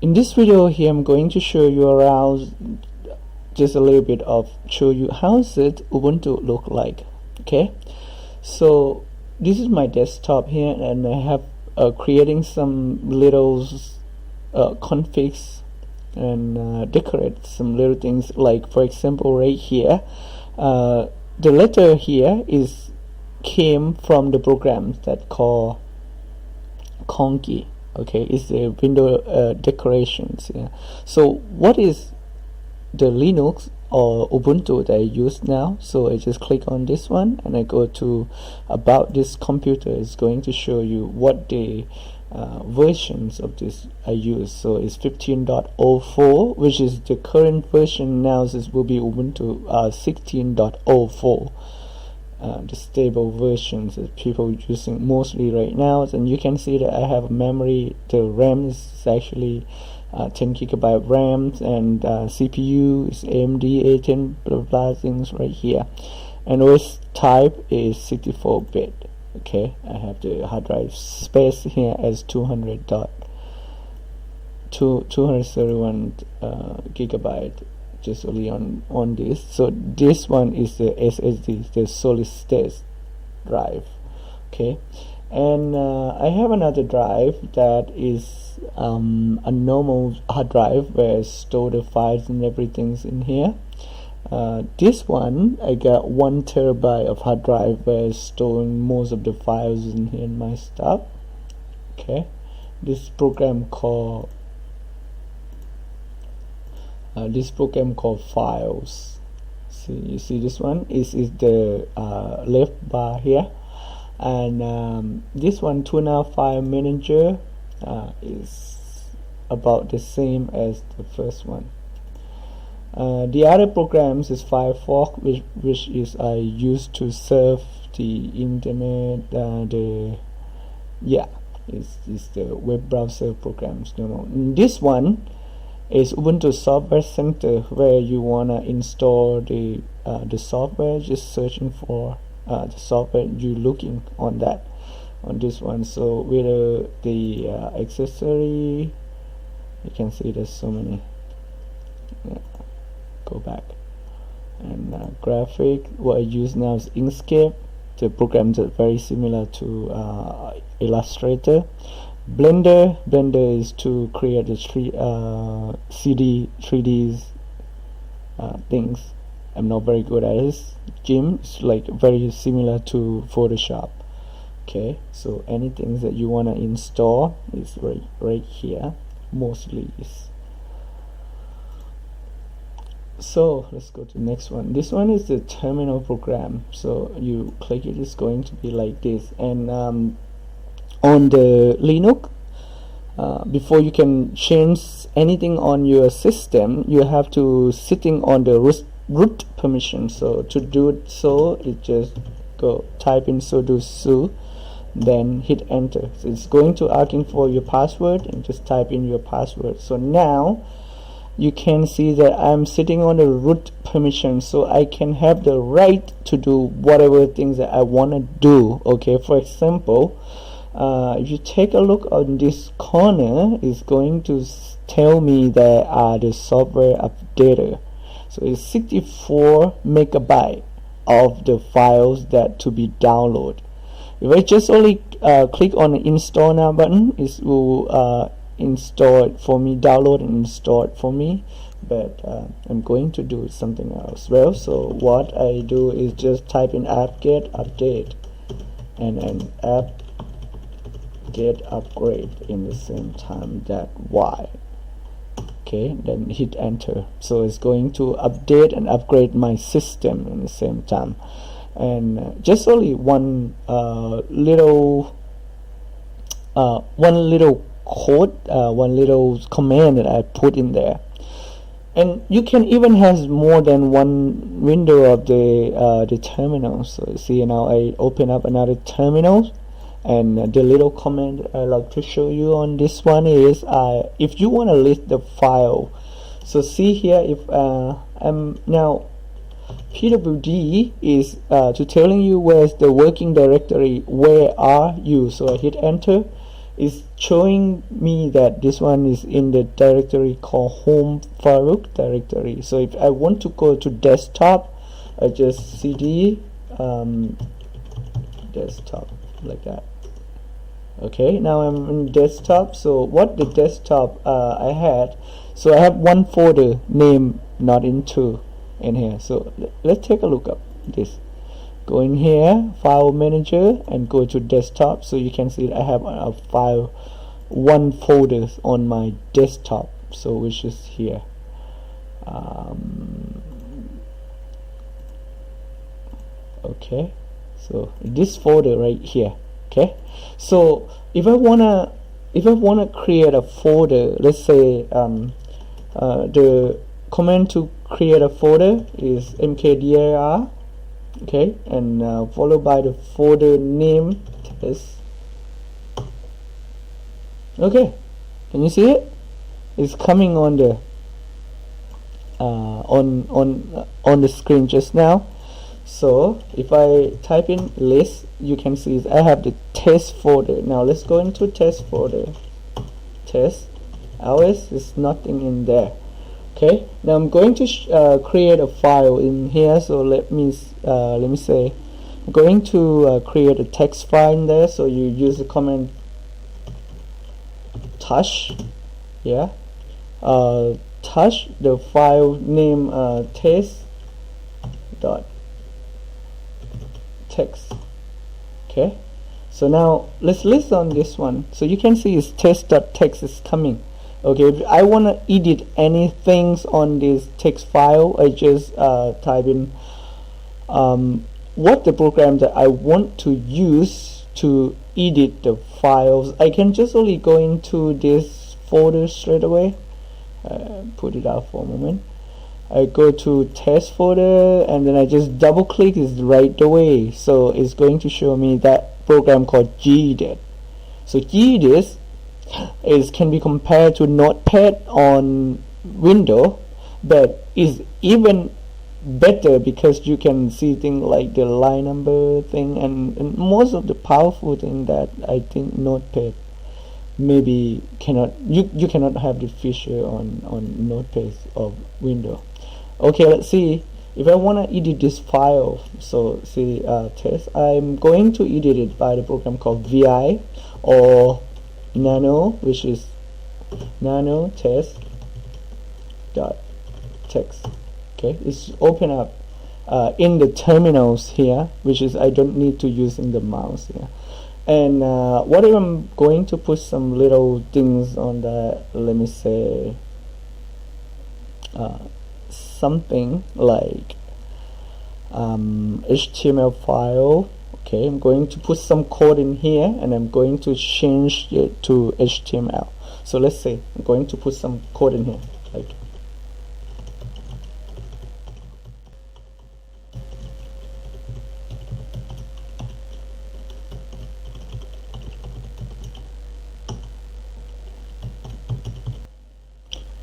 In this video here, I'm going to show you around just a little bit of show you how does it Ubuntu look like. Okay, so this is my desktop here, and I have creating some little configs and decorate some little things, like for example right here, the letter here came from the programs that call Conky. Okay, it's the window decorations. Yeah. So what is the Linux or Ubuntu that I use now? So I just click on this one and I go to about this computer. It's going to show you what the versions of this I use. So it's 15.04, which is the current version now. This will be Ubuntu 16.04. The stable versions that people are using mostly right now. And you can see that I have memory. The RAM is actually 10 gigabyte RAM, and CPU is AMD A10 blah blah things right here, and OS type is 64-bit. Okay, I have the hard drive space here as 231 gigabyte just only on this. So this one is the SSD, the solid state drive. Okay, and I have another drive that is a normal hard drive where I store the files and everything's in here. This one I got 1 terabyte of hard drive where I'm storing most of the files in here and my stuff. Okay, this program called files. See, you see this one is the left bar here, and this one tuna file manager is about the same as the first one. The other programs is Firefox, which is I use to surf the internet. It's the web browser programs. This one is Ubuntu Software Center, where you wanna install the software. Just searching for the software, you looking on that on this one. So with the accessory, you can see there's so many. Yeah. Go back, and graphic, what I use now is Inkscape. The programs are very similar to Illustrator. Blender is to create the 3D things. I'm not very good at this. GIMP is like very similar to Photoshop. Okay, so anything that you want to install is right here. Mostly is. So let's go to the next one. This one is the terminal program. So you click it, it's going to be like this. And on the Linux, before you can change anything on your system, you have to sitting on the root permission. So to do it, so it just go type in sudo su, then hit enter. So it's going to asking for your password, and just type in your password. So now you can see that I'm sitting on the root permission, so I can have the right to do whatever things that I want to do. Okay, for example, if you take a look on this corner, it's going to tell me that the software updater. So it's 64 megabyte of the files that to be downloaded. If I just only click on the install now button, it will install it for me, download and install it for me. But I'm going to do something else. Well, so what I do is just type in apt-get update and apt-get upgrade in the same time, that Y. Okay, then hit enter. So it's going to update and upgrade my system in the same time. And just only one little code, one little command that I put in there. And you can even have more than one window of the terminal. So see, now I open up another terminal, and the little command I like to show you on this one is if you want to list the file. So see here, if I'm now pwd is to telling you where's the working directory, where are you. So I hit enter, is showing me that this one is in the directory called home Farouk directory. So if I want to go to desktop, I just cd desktop like that. Okay, now I'm in desktop. So what the desktop I had, so I have one folder name not in two in here. So let's take a look up this. Go in here, file manager, and go to desktop. So you can see that I have a file, one folder on my desktop, so which is here. Okay, so this folder right here. Okay, so if I wanna create a folder, let's say the command to create a folder is mkdir. Okay, and followed by the folder name test. Okay, can you see it? It's coming on the on the screen just now. So if I type in list, you can see I have the test folder. Now let's go into test folder. Test ls is nothing in there. Okay, now I'm going to create a file in here. So let me say I'm going to create a text file in there. So you use the command touch, yeah, touch the file name test dot text. Okay, so now let's list on this one. So you can see it's test.text is coming. Okay, if I want to edit anything on this text file, I just type in what the program that I want to use to edit the files. I can just only go into this folder straight away. Put it out for a moment. I go to test folder and then I just double click is right away. So it's going to show me that program called gedit. So gedit can be compared to Notepad on Windows, but is even better because you can see things like the line number thing and most of the powerful thing that I think Notepad maybe cannot, you cannot have the feature on Notepad of Windows. Okay, let's see if I want to edit this file. So see test, I'm going to edit it by the program called vi or nano, which is nano test dot text. Okay, it's open up in the terminals here, which is I don't need to using the mouse here. And what if I'm going to put some little things on that? Let me say something like HTML file. Okay, I'm going to put some code in here and I'm going to change it to HTML. So let's say I'm going to put some code in here like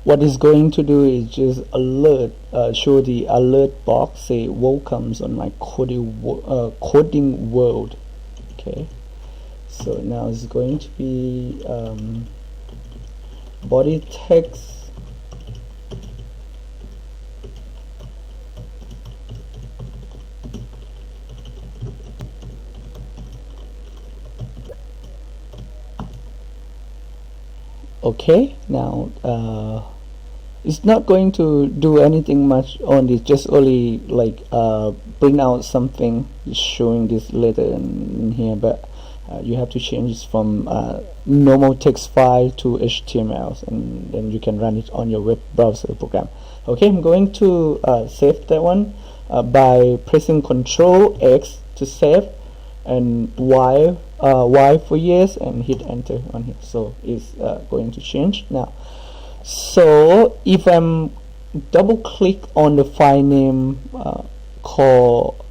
what it's going to do is just alert, show the alert box, say welcomes on my coding world. Okay, so now it's going to be body text, okay. Now it's not going to do anything much on this, just only like bring out something showing this letter in here, but you have to change this from normal text file to HTML, and then you can run it on your web browser program. Okay, I'm going to save that one by pressing Ctrl X to save and Y for yes, and hit enter on here. So it's going to change now. So if I'm double click on the file name called,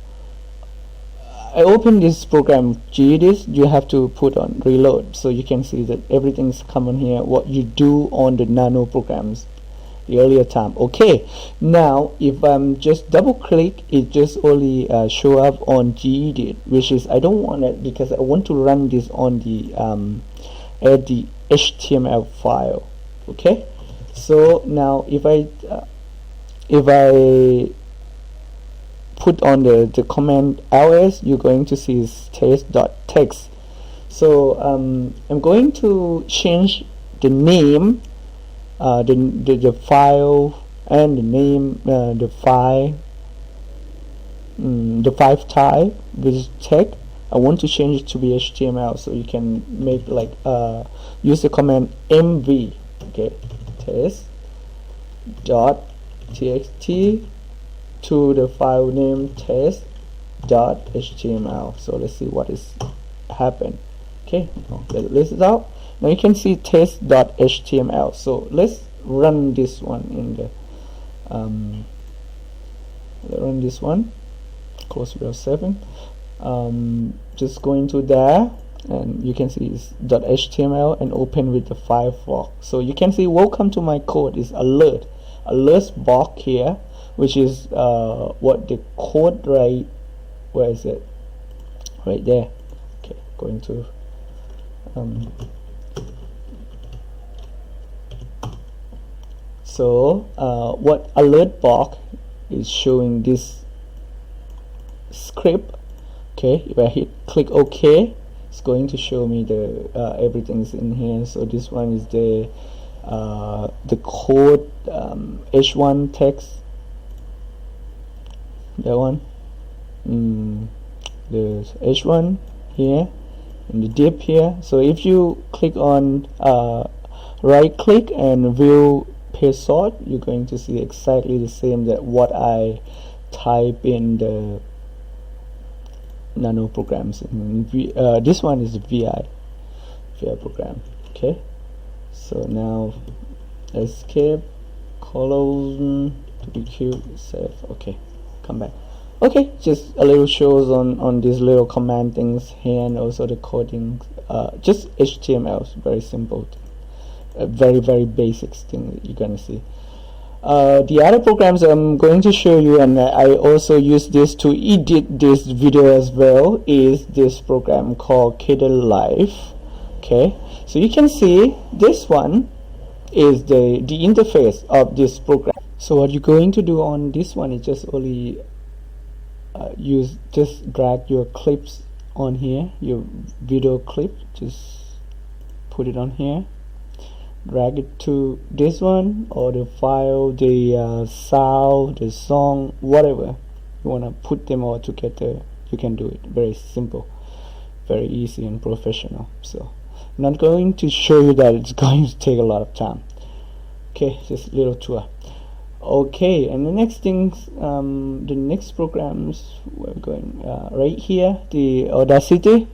I open this program gedit, you have to put on reload, so you can see that everything's common here what you do on the nano programs the earlier time. Okay, now if I'm just double click, it just only show up on gedit, which is I don't want it because I want to run this on the add the HTML file. Okay, so now if I put on the command ls, you're going to see is test.text. So I'm going to change the name, the file, and the name, the file type, which is text. I want to change it to be HTML, so you can make like use the command mv, okay, test.txt to the file name test.html. So let's see what is happened. Okay, let's list it out. Now you can see test.html. So let's run this one in the run this one, close Windows 7. Just go into there, and you can see it's .html and open with the Firefox. So you can see welcome to my code is alert box here, which is what the code, right? Where is it? Right there. Okay, going to so what alert box is showing this script. Okay, if I click OK, it's going to show me the everything's in here. So this one is the code, h1 text, that one, the h1 here, and the div here. So if you click on right click and view page sort, you're going to see exactly the same that what I type in the nano programs. This one is the VI program. Okay, so now escape, close, to be queued, save. Okay, come back. Okay, just a little shows on these little command things here, and also the coding, just HTML, very simple, very basic thing that you're gonna see. The other programs I'm going to show you, and I also use this to edit this video as well, is this program called Kdl Live. Okay, so you can see this one is the interface of this program. So what you're going to do on this one is just only just drag your clips on here, your video clip, just put it on here, drag it to this one, or the file, the sound, the song, whatever you want to put them all together. You can do it. Very simple, very easy and professional. So I'm not going to show you that, it's going to take a lot of time. Okay, just a little tour. Okay, and the next things, the next programs, we're going right here, the Audacity.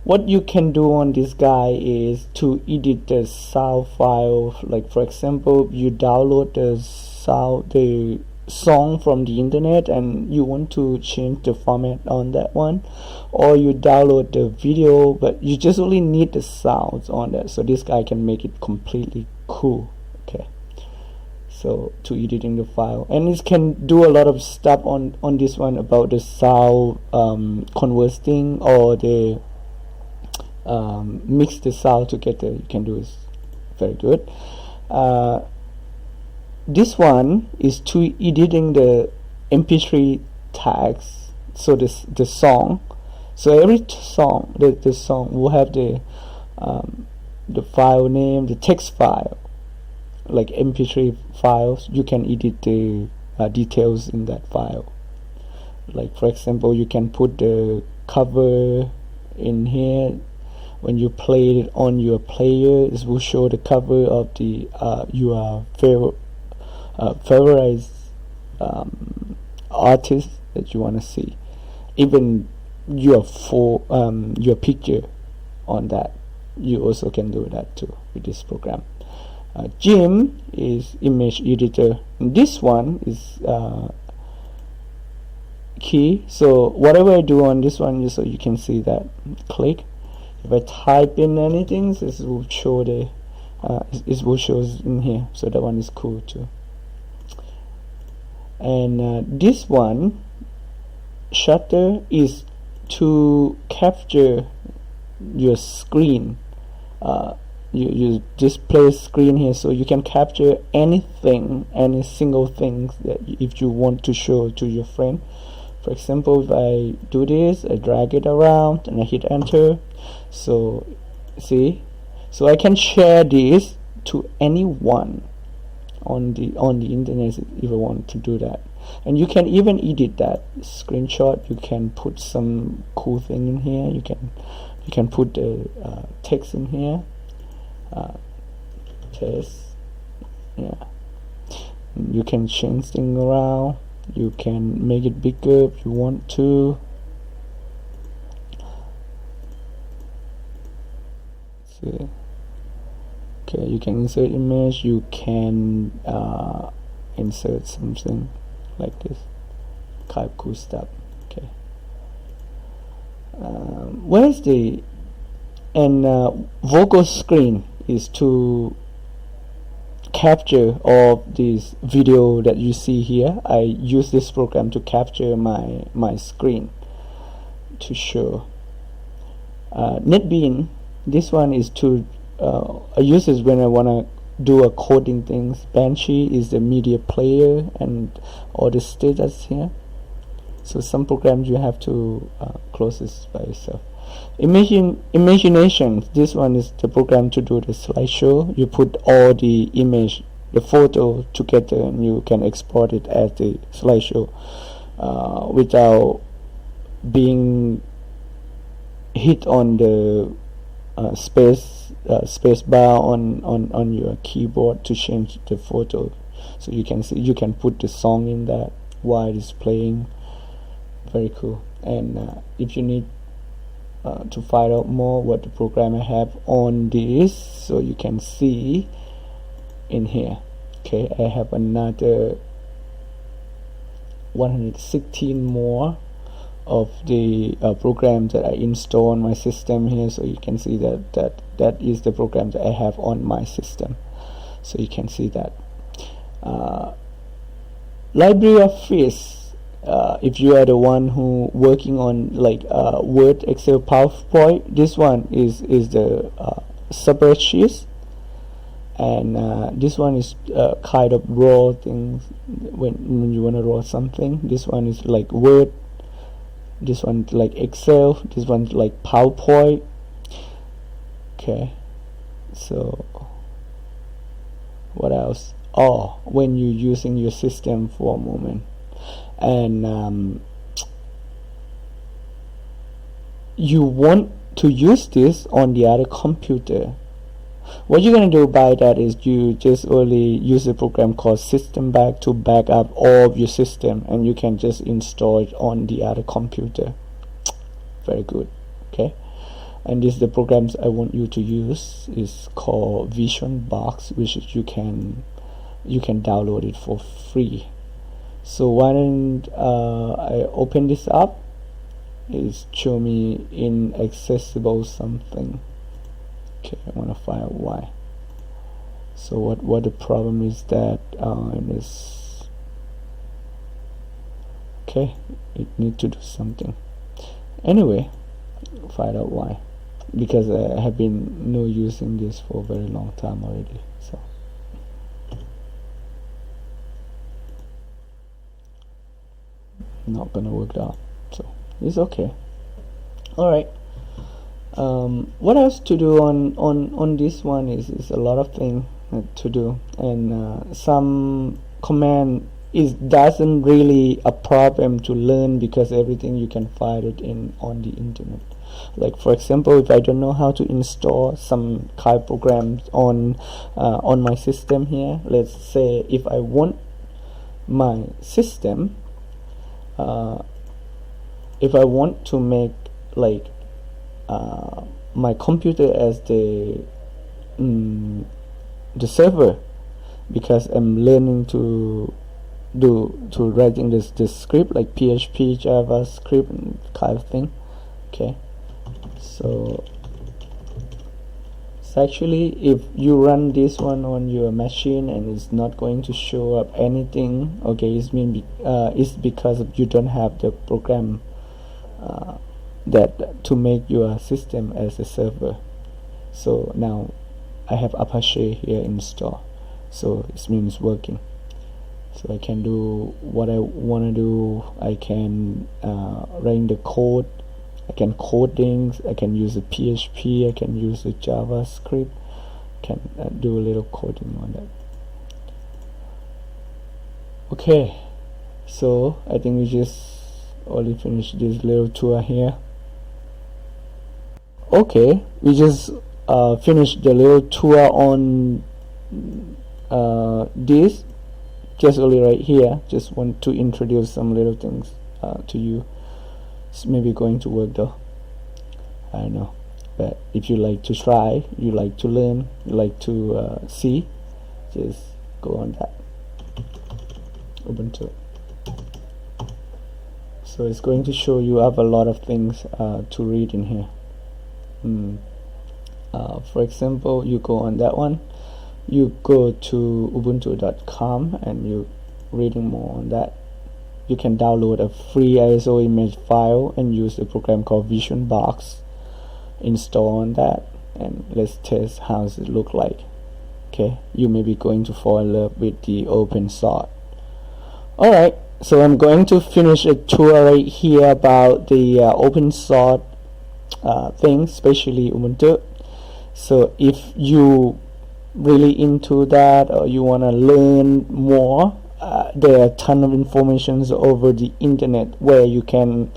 What you can do on this guy is to edit the sound file. Like for example, you download the song from the internet and you want to change the format on that one, or you download the video but you just only need the sounds on that. So this guy can make it completely cool. Okay, so to editing the file, and it can do a lot of stuff on this one about the sound converting, or the mix the sound together. You can do is very good. This one is to editing the mp3 tags. So the song, so every song, the song will have the file name, the text file, like mp3 files. You can edit the details in that file. Like for example, you can put the cover in here. When you play it on your player, it will show the cover of the your favorite artist that you want to see, even your your picture on that. You also can do that too with this program. Jim is image editor, and this one is key. So whatever I do on this one, just so you can see that, click. If I type in anything, this will show the it will show in here. So that one is cool too. And this one, shutter, is to capture your screen you display screen here, so you can capture anything, any single thing that if you want to show to your friend. For example, if I do this, I drag it around and I hit enter, so see, so I can share this to anyone on the internet if I want to do that. And you can even edit that screenshot. You can put some cool thing in here. You can put the text in here, text, yeah. You can change things around. You can make it bigger if you want to. See. Okay, you can insert image. You can insert something like this, kind of cool stuff. Okay. Where's the vocal screen is to capture all this video that you see here. I use this program to capture my screen to show. NetBeans, this one is to I use this when I want to do a coding things. Banshee is the media player and all the status here. So some programs you have to close this by yourself. Imagination, this one is the program to do the slideshow. You put all the image, the photo together, and you can export it as the slideshow without being hit on the space bar on your keyboard to change the photo. So you can see, you can put the song in that while it's playing. Very cool. And if you need to find out more what the program I have on this, so you can see in here. Okay, I have another 116 more of the programs that I install on my system here, so you can see that is the program that I have on my system. So you can see that library of fish. If you are the one who working on like Word, Excel, PowerPoint, this one is the spreadsheet, and this one is kind of raw things when you want to raw something. This one is like Word, this one like Excel, this one like PowerPoint. Okay, so what else? Oh, when you're using your system for a moment, and you want to use this on the other computer, what you're going to do by that is you just only use a program called System Back to back up all of your system, and you can just install it on the other computer. Very good. Okay, and this is the programs I want you to use. Is called Vision Box, which is you can download it for free. So why don't I open this up? It's show me inaccessible something. Okay, I want to find out why. So what the problem is that in this, okay, it need to do something. Anyway, find out why, because I have been using this for a very long time already. So not gonna work out, so it's okay. All right. What else to do on this one is a lot of things to do, and some command doesn't really a problem to learn, because everything you can find it on the internet. Like for example, if I don't know how to install some kind of programs on my system here, let's say if I want my system, if I want to make like my computer as the server, because I'm learning to writing this script like PHP, JavaScript, and kind of thing. Okay, so actually if you run this one on your machine and it's not going to show up anything, okay, it's because you don't have the program that to make your system as a server. So now I have Apache here installed, so it means working. So I can do what I want to do. I can write the code, I can code things, I can use the PHP, I can use the JavaScript, can do a little coding on that. Okay, so I think we just only finished this little tour here. Okay, we just finished the little tour on this, just only right here. Just want to introduce some little things to you. It's maybe going to work though, I don't know, but if you like to try, you like to learn, you like to see, just go on that Ubuntu. So it's going to show you have a lot of things to read in here. For example, you go on that one, you go to ubuntu.com and you reading more on that. You can download a free ISO image file and use a program called VisionBox, install on that, and let's test how does it look like. Okay, you may be going to fall in love with the open source. Alright, so I'm going to finish a tour right here about the open source things, especially Ubuntu. So if you really into that, or you want to learn more, there are a ton of informations over the internet where you can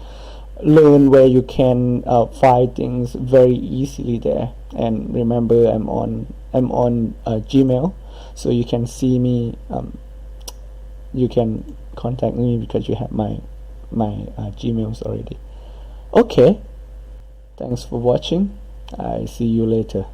learn, where you can find things very easily there. And remember, I'm on Gmail, so you can see me, you can contact me because you have my Gmails already. Okay, thanks for watching. I see you later.